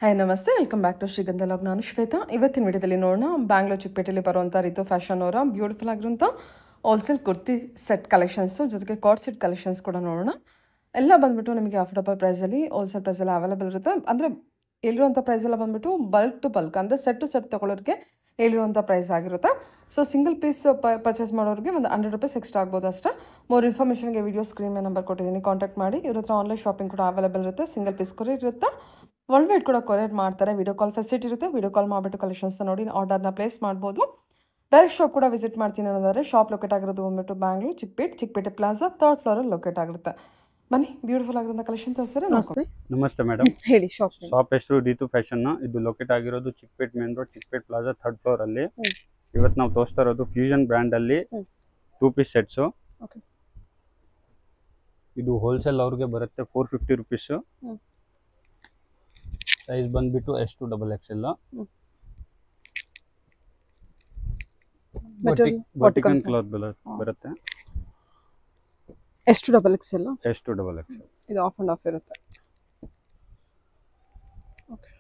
Hi ನಮಸ್ತೆ, welcome back to ಶ್ರೀಗಂಧ log. ನಾನು ಶ್ವೇತಾ. ಇವತ್ತಿನ ವಿಡಿಯೋದಲ್ಲಿ ನೋಡೋಣ ಬ್ಯಾಂಗ್ಳೂರ್ ಚಿಕ್ಕಪೇಟೆಯಲ್ಲಿ ಬರುವಂಥ ರಿತು ಫ್ಯಾಷನ್ ಅವರ ಬ್ಯೂಟಿಫುಲ್ ಆಗಿರುವಂಥ ಹೋಲ್ಸೇಲ್ ಕುರ್ತಿ ಸೆಟ್ ಕಲೆಕ್ಷನ್ಸು, ಜೊತೆಗೆ ಕಾರ್ಡ್ ಸೆಟ್ ಕಲೆಕ್ಷನ್ಸ್ ಕೂಡ ನೋಡೋಣ. ಎಲ್ಲ ಬಂದುಬಿಟ್ಟು ನಿಮಗೆ ಅಫೋರ್ಡಬಲ್ ಪ್ರೈಸಲ್ಲಿ ಹೋಲ್ಸೇಲ್ ಪ್ರೈಸಲ್ಲಿ ಅವೈಲೇಬಲ್ ಇರುತ್ತೆ. ಅಂದರೆ ಹೇಳಿರುವಂಥ ಪ್ರೈಸೆಲ್ಲ ಬಂದುಬಿಟ್ಟು ಬಲ್ಕ್ ಟು ಬಲ್ಕ್, ಅಂದರೆ ಸೆಟ್ ಟು ಸೆಟ್ ತೊಗೊಳ್ಳೋರಿಗೆ ಹೇಳಿರುವಂಥ ಪ್ರೈಸ್ ಆಗಿರುತ್ತೆ. ಸೊ ಸಿಂಗಲ್ ಪೀಸ್ ಪರ್ಚೇಸ್ ಮಾಡೋರಿಗೆ ಒಂದು ₹100 ಎಕ್ಸ್ಟ್ರಾ ಆಗ್ಬೋದು ಅಷ್ಟೇ. ಮೋರ್ ಇನ್ಫಾರ್ಮೇಷನ್ಗೆ ವಿಡಿಯೋ ಸ್ಕ್ರೀನ್ ಮೇಲೆ ನಂಬರ್ ಕೊಟ್ಟಿದ್ದೀನಿ, ಕಾಂಟ್ಯಾಕ್ಟ್ ಮಾಡಿ. ಇವ್ರ ಹತ್ರ ಆನ್ಲೈನ್ ಶಾಪಿಂಗ್ ಕೂಡ ಅವೈಲೇಬಲ್ ಇರುತ್ತೆ. ಸಿಂಗಲ್ ಪೀಸ್ ಕೊರಿಯರ್ ಇರುತ್ತೆ, ವರ್ಲ್ಡ್ ವೈಡ್ ಕೂಡ ಕೊರಿಯರ್ ಮಾಡ್ತಾರೆ. ವಿಡಿಯೋ ಕಾಲ್ ಫೆಸಿಲಿಟಿ ಇರುತ್ತೆ. ವಿಡಿಯೋ ಕಾಲ್ ಮಾಡಿಬಿಟ್ಟು ಕಲೆಕ್ಷನ್ಸ್ ನೋಡಿ ಆರ್ಡರ್ನ ಪ್ಲೇಸ್ ಮಾಡ್ಬೋದು. ಡೈರೆಕ್ಟ್ ಶಾಪ್ ಕೂಡ ವಿಸಿಟ್ ಮಾಡ್ತೀನಿ ಅನ್ನೋದಾದರೆ ಶಾಪ್ ಲೊಕೇಟ್ ಆಗಿರೋದು ಬಂದ್ಬಿಟ್ಟು ಬ್ಯಾಂಗ್ಳೂರ್ ಚಿಕ್ಕಪೇಟೆ ಪ್ಲಾಜಾ 3rd ಫ್ಲೋರಲ್ಲಿ ಲೊಕೇಟ್ ಆಗಿರುತ್ತೆ. ಬನ್ನಿ, ಬ್ಯೂಟಿಫುಲ್ ಆಗಿರೋ ಕಲೆಕ್ಷನ್ ತೋರಿಸ್ತಾರೆ. ನಮಸ್ತೆ ಮೇಡಮ್, ಹೇಳಿ. ಶಾಪ್ ಹೆಸರು ರಿತು ಫ್ಯಾಷನ್. ಇದು ಲೊಕೇಟ್ ಆಗಿರೋದು Chickpet main road, Chickpet plaza 3rd floor ಅಲ್ಲಿ. ಇವತ್ತು ನಾವು ತೋರಿಸ್ತಾ ಇರೋದು ಫ್ಯೂಷನ್ ಬ್ರ್ಯಾಂಡ್ ಅಲ್ಲಿ 2 ಪೀಸ್ ಸೆಟ್ಸ್. ಇದು ಹೋಲ್ಸೇಲ್ ಅವ್ರಿಗೆ ಬರುತ್ತೆ ₹450. ಸೈಜ್ ಬಂದ್ಬಿಟ್ಟು S2XXL. ವರ್ಟಿಕಲ್ ಕ್ಲಾತ್ ಬರುತ್ತೆ. S2XXL. S2XXL. ಇದು ಆಫ್ ಅಂಡ್ ಆಫ್ ಇರುತ್ತೆ. Okay,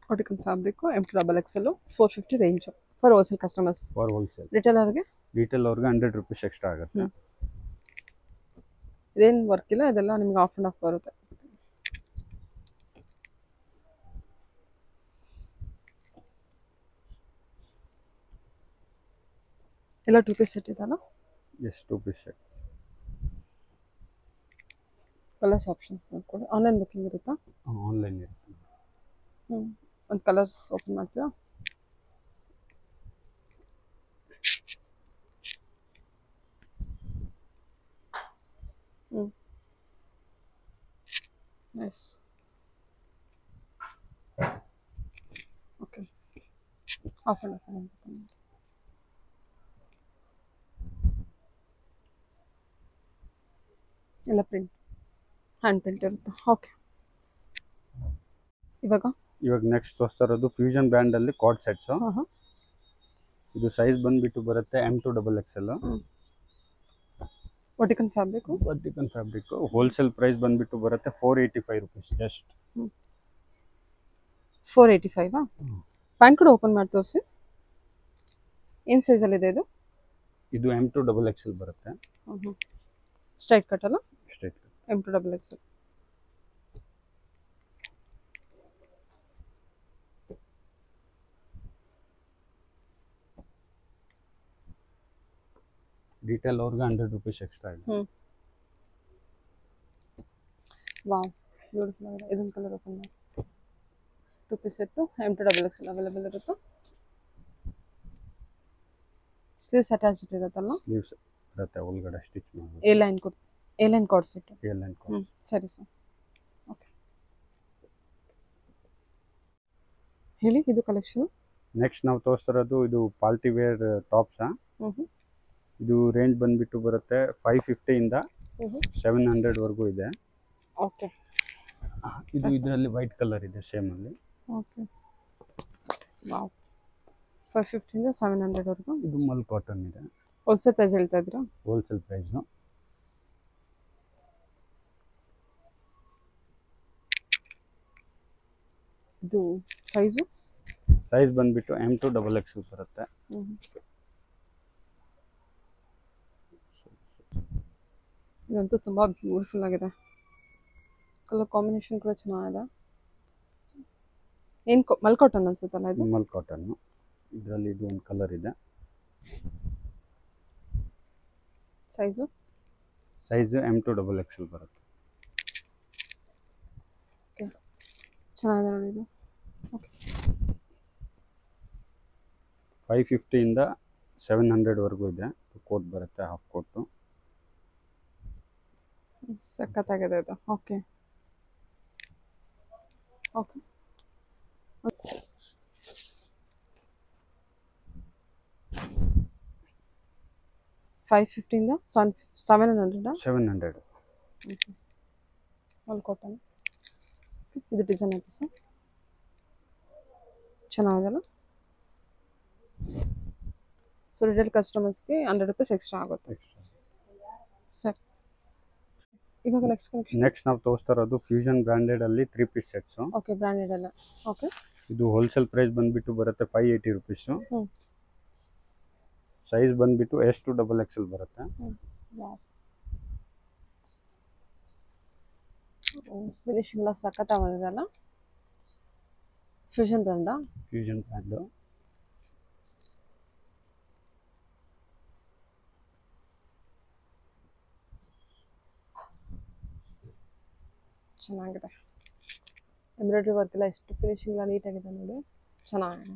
vertical fabric M2XXL 450 range for wholesale customers. For wholesale. Retail ಅವ್ರಿಗೆ ₹100 ಎಕ್ಸ್ಟ್ರಾ ಆಗುತ್ತೆ. ಇದೇನು ವರ್ಕ್ ಇಲ್ಲ, ಇದೆಲ್ಲ ನಿಮ್ಗೆ ಆಫ್ ಅಂಡ್ ಆಫ್ ಬರುತ್ತೆ. ಎಲ್ಲ 2 ಪೀಸ್ ಸೆಟ್ ಇದಲ್ಲ? Yes, 2 piece set. Colours options ನೋಡ್ಕೊಳ್ಳಿ. ಆನ್ಲೈನ್ ಬುಕ್ಕಿಂಗ್ ಇರುತ್ತಾ? ಆನ್ಲೈನ್ ಇರುತ್ತೆ. ಒಂದು ಕಲರ್ಸ್ ಓಪನ್ ಮಾಡ್ತೀರಾ? Nice. Okay, half and half ಎಲ್ಲ ಪ್ರಿಂಟ್, ಹ್ಯಾಂಡ್ ಪ್ರಿಂಟ್ ಇರುತ್ತೆ. ಓಕೆ, ಇವಾಗ ನೆಕ್ಸ್ಟ್ ತೋರಿಸ್ತಾ ಇರೋದು ಫ್ಯೂಷನ್ ಬ್ರ್ಯಾಂಡ್ ಅಲ್ಲಿ ಕಾರ್ಡ್ ಸೆಟ್ಸ್. ಇದು ಸೈಜ್ ಬಂದ್ಬಿಟ್ಟು ಬರುತ್ತೆ M2XXL. Vertical fabric. Wholesale price ಬಂದ್ಬಿಟ್ಟು ಬರುತ್ತೆ ₹485 ಜಸ್ಟ್. 485. ಪ್ಯಾಂಟ್ ಕೂಡ ಓಪನ್ ಮಾಡಿ ತೋರಿಸಿ. ಏನು ಸೈಜಲ್ಲಿದೆ ಇದು? ಇದು M2XXL ಬರುತ್ತೆ. ಸ್ಟ್ರೈಟ್ ಕಟ್ ಅಲ್ಲ? Straight cut. M2XXL. ಡೀಟೇಲ್ ಅವ್ರಿಗೆ ₹100 ಎಕ್ಸ್ಟ್ರಾ ಇದೆ. ವಾವ್, ಬ್ಯೂಟಿಫುಲ್ ಆಗಿದೆ. ಇದೊಂದು ಕಲರ್ ಓಪನ್ ಮಾಡಿ. 2 ಪೀಸ್ ಸೆಟ್ಟು M2XXL ಅವೈಲೇಬಲ್ ಇರುತ್ತೆ. ಸ್ಲೀವ್ಸ್ ಅಟ್ಯಾಚ್ ಇರುತ್ತಲ್ಲ? ಸ್ಲೀವ್ಸ್ ಇರುತ್ತೆ, ಒಳಗಡೆ ಸ್ಟಿಚ್ ಮಾಡಿ. A line card set. ಸರಿ ಸರ್. ಓಕೆ, ಹೇಳಿ. ಇದು ಕಲೆಕ್ಷನ್. ನೆಕ್ಸ್ಟ್ ನಾವು ತೋರಿಸ್ತಾ ಇರೋದು ಇದು ಪಾರ್ಟಿ ವೇರ್ ಟಾಪ್ಸ್. ಇದು ರೇಂಜ್ ಬಂದ್ಬಿಟ್ಟು ಬರುತ್ತೆ 550 ಇಂದ 700 ವರೆಗೂ ಇದೆ. ಓಕೆ, ಇದು ಇದರಲ್ಲಿ ವೈಟ್ ಕಲರ್ ಇದೆ ಸೇಮ್ ಅಲ್ಲಿ. Okay, wow. 550 ಇಂದ 700 ವರೆಗೂ. ಇದು ಮಲ್ ಕಾಟನ್ ಇದೆ. ಹೋಲ್ಸೇಲ್ ಪ್ರೈಸ್ ಹೇಳ್ತಾ ಇದ್ದೀರಾ? Wholesale price. ಇದು ಸೈಜ್ ಬಂದ್ಬಿಟ್ಟು M2XXL ಬರುತ್ತೆ. ಇದಂತೂ ತುಂಬಾ ಬ್ಯೂಟಿಫುಲ್ ಆಗಿದೆ. ಕಲರ್ ಕಾಂಬಿನೇಷನ್ ಕೂಡ ಚೆನ್ನಾಗಿದೆ. ಏನು ಮಲ್ ಕಾಟನ್ ಅನ್ಸುತ್ತಲ್ಲ ಇದು? ಮಲ್ ಕಾಟನ್. ಇದರಲ್ಲಿ ಇದು ಒಂದು ಕಲರ್ ಇದೆ. ಸೈಜ್ M2XXL ಬರುತ್ತೆ. ಓಕೆ, ಚೆನ್ನಾಗಿದೆ ನೋಡಿ ಇದು. ಓಕೆ, 550 ಇಂದ 700 ವರೆಗೂ ಇದೆ. ಕೋಟ್ ಬರುತ್ತೆ, ಹಾಫ್ ಕೋಟು. ಸಖತ್ತಾಗಿದೆ ಇದು. ಓಕೆ, 550 ಇಂದ 700. All cotton. ಇದು ಡಿಸೈನ್ ಪೀಸ್ ಚೆನ್ನಾಗಿದೆಲ್ಲ. ಸೊ ರಿಟೇಲ್ ಕಸ್ಟಮರ್ಸ್ಗೆ ₹100 ಎಕ್ಸ್ಟ್ರಾ ಆಗುತ್ತೆ. ಎಕ್ಸ್ಟ್ರಾ. ಸರಿ, ಇವಾಗ ನೆಕ್ಸ್ಟ್ ಕಲೆಕ್ಷನ್. ನೆಕ್ಸ್ಟ್ ನಾವು ತೋರಿಸ್ತಾ ಇರೋದು ಫ್ಯೂಷನ್ ಬ್ರ್ಯಾಂಡೆಡ್ ಅಲ್ಲಿ 3 ಪೀಸ್ ಸೆಟ್ಸು. ಓಕೆ, ಬ್ರ್ಯಾಂಡೆಡ್ ಎಲ್ಲ. ಓಕೆ, ಇದು ಹೋಲ್ಸೇಲ್ ಪ್ರೈಸ್ ಬಂದ್ಬಿಟ್ಟು ಬರುತ್ತೆ 580 ರುಪೀಸು. ಸೈಜ್ ಬಂದ್ಬಿಟ್ಟು S to XXL ಬರುತ್ತೆ. ಫಿನಿಶಿಂಗ್ ಎಲ್ಲ ಸಖತ್ ಬಂದಿದೆಲ್ಲ. ಫ್ಯೂಷನ್ ಬ್ರ್ಯಾಂಡಾ? Fusion brand. ಚೆನ್ನಾಗಿದೆ. ಎಂಬ್ರಾಯ್ಡ್ರಿ ವರ್ಕ್ ಎಲ್ಲ ಎಷ್ಟು ಫಿನಿಶಿಂಗ್ ಎಲ್ಲ ನೀಟಾಗಿದೆ ನೋಡಿ, ಚೆನ್ನಾಗಿದೆ.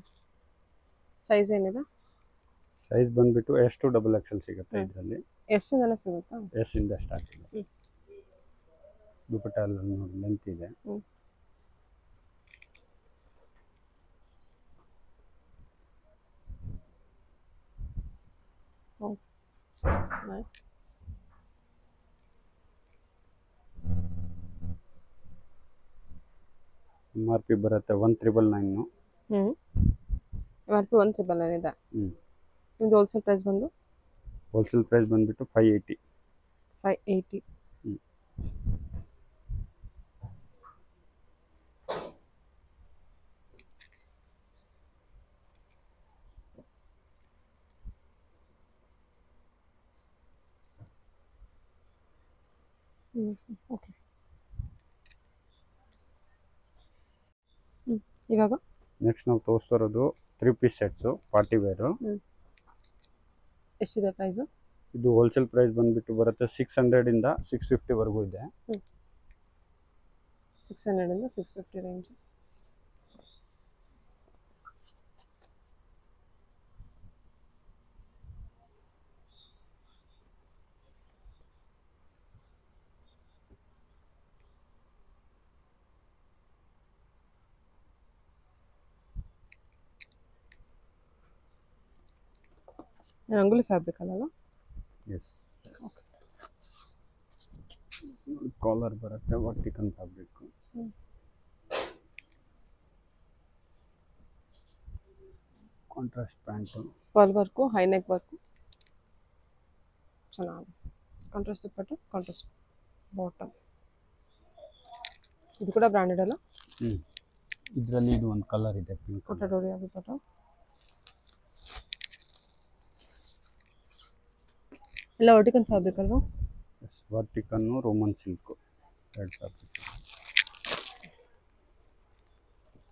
ಸೈಜ್ ಏನಿದೆ? ಸೈಜ್ ಬಂದ್ಬಿಟ್ಟು S to XXL ಸಿಗುತ್ತೆ ಇದರಲ್ಲಿ. ಎಸ್ ಇಂದನೇ ಸಿಗುತ್ತಾ? S ಇಂದ ಸ್ಟಾರ್ಟ್ ಇದೆ. ದುಪಟ್ಟ ಎಲ್ಲ ನೋಡಿ ಲೆಂತ್ ಇದೆ. ನೈಸ್. MRP ಬರುತ್ತೆ 1999. MRP 1999 ಇದೆ. ನಿಮ್ದು ಹೋಲ್ಸೇಲ್ ಪ್ರೈಸ್ ಬಂದು? ಹೋಲ್ಸೇಲ್ ಪ್ರೈಸ್ ಬಂದ್ಬಿಟ್ಟು 580. 580. ಓಕೆ. ಇವಾಗ ನೆಕ್ಸ್ಟ್ ನಾವು ತೋರಿಸ್ತಾ ಇರೋದು 3 ಪೀಸ್ ಸೆಟ್ಸು ಪಾರ್ಟಿ ವೇರು. ಎಷ್ಟಿದೆ ಪ್ರೈಸು? ಇದು ಹೋಲ್ಸೇಲ್ ಪ್ರೈಸ್ ಬಂದ್ಬಿಟ್ಟು ಬರುತ್ತೆ 600 ಇಂದ 650 ವರೆಗೂ ಇದೆ. 600 ಇಂದ 650 ರೇಂಜ್. ರಂಗೋಲಿ ಫ್ಯಾಬ್ರಿಕ್ ಅಲ್ಲ? ಎಸ್. ಕಾಲರ್ ಬರುತ್ತೆ vertical fabric. Contrast pant. Pearl work, high neck work ಚೆನ್ನಾಗಿದೆ. ಕಾಂಟ್ರಾಸ್ಟ್ ದುಪ್ಪಟ್ಟು, ಕಾಂಟ್ರಾಸ್ಟ್ ಬಾಟಮ್. ಇದು ಕೂಡ ಬ್ರ್ಯಾಂಡೆಡ್ ಅಲ್ಲ? ಇದರಲ್ಲಿ ಇದು ಒಂದು ಕಲರ್ ಇದೆ ಪಿಂಕ್. ಕೊಟ್ಟಡೋರಿ ಅದು ದುಪ್ಪಟ್ಟು ಎಲ್ಲ ವರ್ಟಿಕಲ್ ಫ್ಯಾಬ್ರಿಕ್ ಅಲ್ವಾ? ವರ್ಟಿಕನ್ನು ರೋಮನ್ ಸಿಲ್ಕು ಎರಡು ಫ್ಯಾಬ್ರಿಕ್.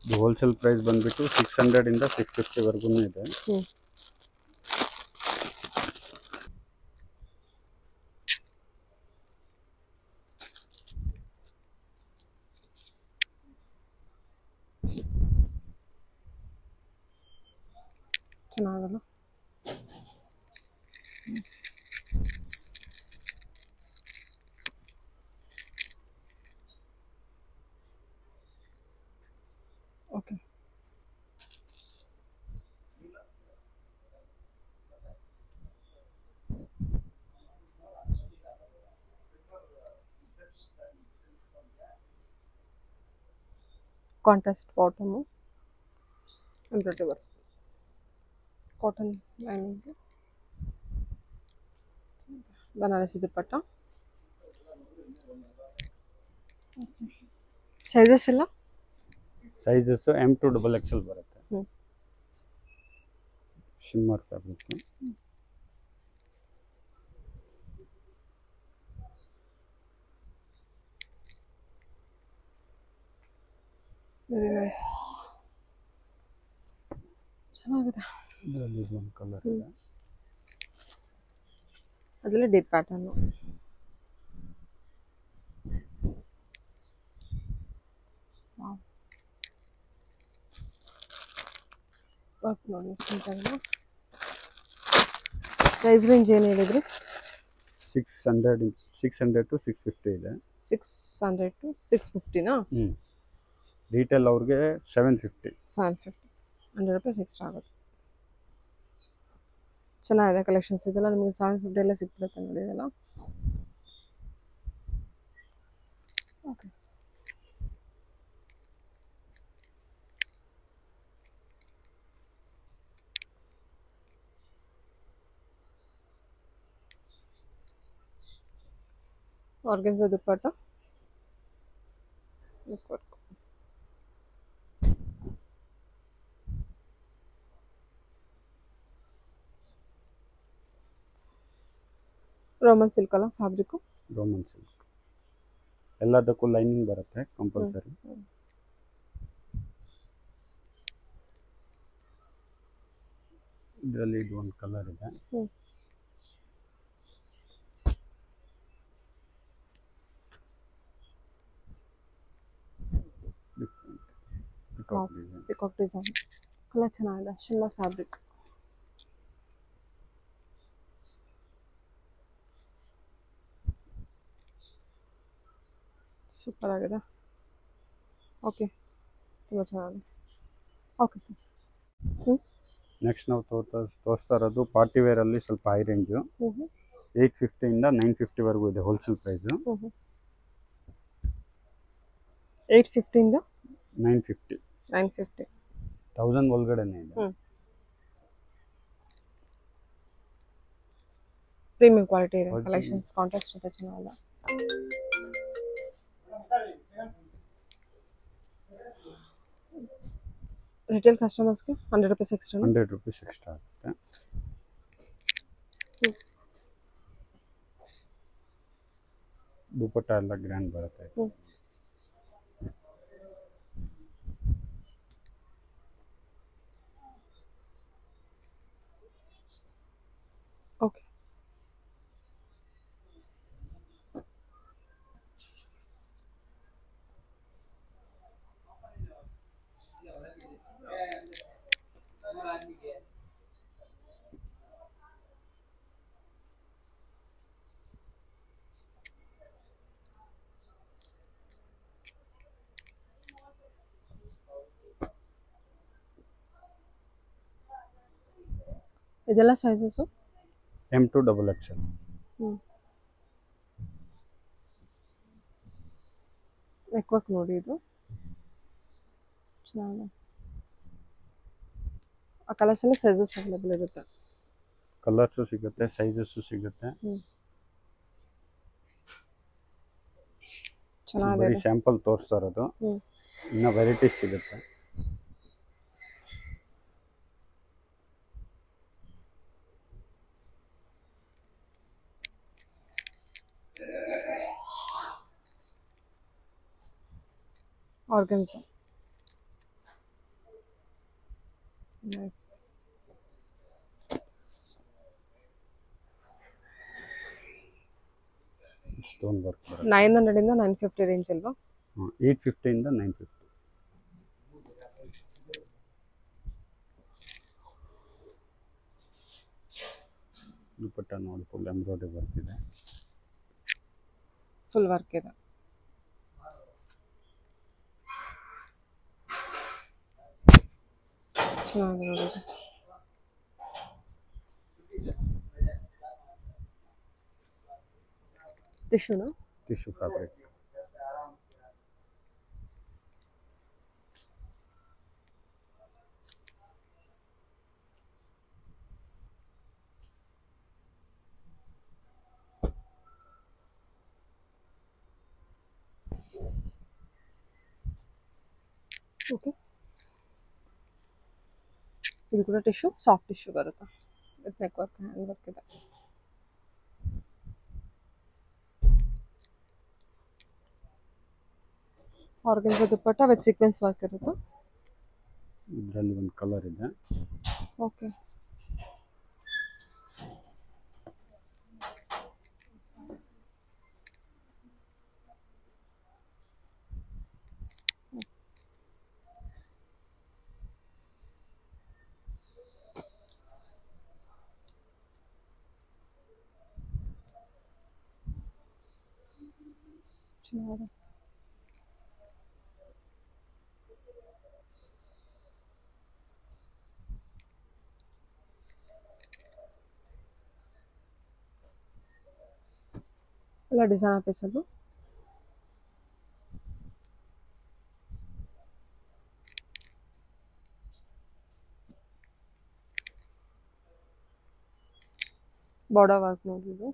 ಇದು ಹೋಲ್ಸೇಲ್ ಪ್ರೈಸ್ ಬಂದ್ಬಿಟ್ಟು 600 ಇಂದ 650 ವರೆಗೂ ಇದೆ. ಚೆನ್ನಾಗಲ್ಲ? Okay. Contrast bottom, embroidery work, cotton lining, Banarasi dupatta. Sizes ಎಲ್ಲ? ಸೈಜಸ್ M to XXL ಬರುತ್ತೆ. Shimmer fabric. ವೆರಿ ನೈಸ್, ಚೆನ್ನಾಗಿದೆ. ಇದರಲ್ಲಿ ಒಂದು ಕಲರ್ ಇದೆ. ಅದರಲ್ಲಿ ಡೀಪ್ ಪ್ಯಾಟರ್ನು. ವರ್ಕ್ ನೋಡಿ ಸಿಂಪಲ್. ಪ್ರೈಸ್ ರೇಂಜ್ ಏನು ಹೇಳಿದ್ರಿ? 600 to 650 ಇದೆ. 600 to 650ನಾ? ರೀಟೇಲ್ ಅವ್ರಿಗೆ 750. 750, 100 ರೂಪೀಸ್ ಎಕ್ಸ್ಟ್ರಾ ಆಗುತ್ತೆ. ಚೆನ್ನಾಗಿದೆ ಕಲೆಕ್ಷನ್ಸ್. ಇದೆಲ್ಲ ನಿಮಗೆ 750 ಎಲ್ಲ ಸಿಕ್ಬಿಡುತ್ತೆ ನೋಡಿ ಇದೆಲ್ಲ. ಓಕೆ. ಆರ್ಗೆನ್ಸಾ ದುಪ್ಪಟ್ಟ ನೆಕ್ ವರ್ಕ್. ರೋಮನ್ ಸಿಲ್ಕ್ ಅಲ್ಲ ಫ್ಯಾಬ್ರಿಕ್. ರೋಮನ್ ಸಿಲ್ಕ್ ಎಲ್ಲದಕ್ಕೂ ಲೈನಿಂಗ್ ಬರುತ್ತೆ ಕಂಪಲ್ಸರಿ. ಇದರಲ್ಲಿ ಇದು ಒಂದು ಕಲರ್ ಇದೆ. ಪಿಕಾಕ್ ಡಿಸೈನ್ ಕಲರ್ ಚೆನ್ನಾಗಿದೆ. Shimmer fabric. ಸೂಪರ್ ಆಗಿದೆ. ಓಕೆ, ತುಂಬ ಚೆನ್ನಾಗಿದೆ. Okay sir. ನೆಕ್ಸ್ಟ್ ನಾವು ತೋರಿಸ್ತಾ ಇರೋದು ಪಾರ್ಟಿ ವೇರಲ್ಲಿ ಸ್ವಲ್ಪ ಹೈ ರೇಂಜು. 850 950ವರೆಗೂ ಇದೆ ಹೋಲ್ಸೇಲ್ ಪ್ರೈಸು. 850 950 1000 ಒಳಗಡೆನೇ ಇದೆ. ಪ್ರೀಮಿಯಂ ಕ್ವಾಲಿಟಿ ಇದೆ. ಕಲೆಕ್ಷನ್ಸ್ ಕಾಂಟ್ರಾಸ್ಟ್ ಜೊತೆ ಚೆನ್ನಾಗಿದೆ. ರಿಟೇಲ್ ಕಸ್ಟಮರ್ಸ್ಗೆ 100 ರೂಪೀಸ್ ಎಕ್ಸ್ಟ್ರಾ. 100 ರೂಪೀಸ್ ಎಕ್ಸ್ಟ್ರಾ ಆಗುತ್ತೆ. ದುಪ್ಪಟ್ಟ ಎಲ್ಲ ಗ್ರ್ಯಾಂಡ್ ಬರುತ್ತೆ. ಓಕೆ, ಇದೆಲ್ಲ sizes M to XXL. Neck work ನೋಡಿ, ಇದು ಚೆನ್ನಾಗಿದೆ. ಆ ಕಲರ್ಸಲ್ಲಿ ಸೈಜಸ್ ಅವೈಲೇಬಲ್ ಇರುತ್ತೆ. ಕಲರ್ಸು ಸಿಗುತ್ತೆ, ಸೈಜಸ್ಸು ಸಿಗುತ್ತೆ. ಚೆನ್ನಾಗಿದೆ. ಬರೀ ಸ್ಯಾಂಪಲ್ ತೋರಿಸ್ತಾ ಇರೋದು, ಇನ್ನು ವೆರೈಟೀಸ್ ಸಿಗುತ್ತೆ. Organza nice. ಸ್ಟೋನ್ ವರ್ಕ್ 900 ಇಂದ 950 ರೇಂಜ್ ಅಲ್ವಾ? 850 ಇಂದ 950. ದುಪ್ಪಟ್ಟ ನೋಡಿ ಫುಲ್ ಎಂಬ್ರಾಯ್ಡರಿ ವರ್ಕ್ ಇದೆ. ಫುಲ್ ವರ್ಕ್ ಇದೆ. ಚೆನ್ನಾಗಿದೆ ನೋಡಿ. ಟಿಶ್ಯೂನಾ? Tissue fabric. ಓಕೆ, ಇದು ಕೂಡ ಟಿಶ್ಯೂ, ಸಾಫ್ಟ್ ಟಿಶ್ಯೂ ಬರುತ್ತೆ. With neck work, hand work ಇದೆ. Organza dupatta with sequence work ಇರುತ್ತೆ. ಇದರಲ್ಲಿ ಒಂದು ಕಲರ್ ಇದೆ. ಓಕೆ, ಚೆನ್ನಾಗಿದೆ. ಎಲ್ಲ ಡಿಸೈನರ್ ಪೀಸಲ್ಲಿ. ಬಾರ್ಡರ್ ವರ್ಕ್ ನೋಡಿದ್ದು.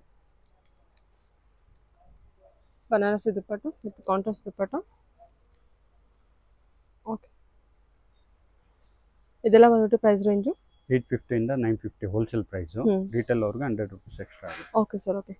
ಬನಾರಸಿ ದುಪ್ಪಟ್ಟು ವಿತ್ ಕಾಂಟ್ರಾಸ್ಟ್ ದುಪ್ಪಟ್ಟು. ಓಕೆ, ಇದೆಲ್ಲ ಬಂದ್ಬಿಟ್ಟು ಪ್ರೈಸ್ ರೇಂಜು 850 ಇಂದ 950 ಹೋಲ್ಸೇಲ್ ಪ್ರೈಸು. ಹ್ಮ್. ರಿಟೇಲ್ ಅವ್ರಿಗೆ 100 ರುಪೀಸ್ ಎಕ್ಸ್ಟ್ರಾ ಆಗುತ್ತೆ. Okay sir, okay.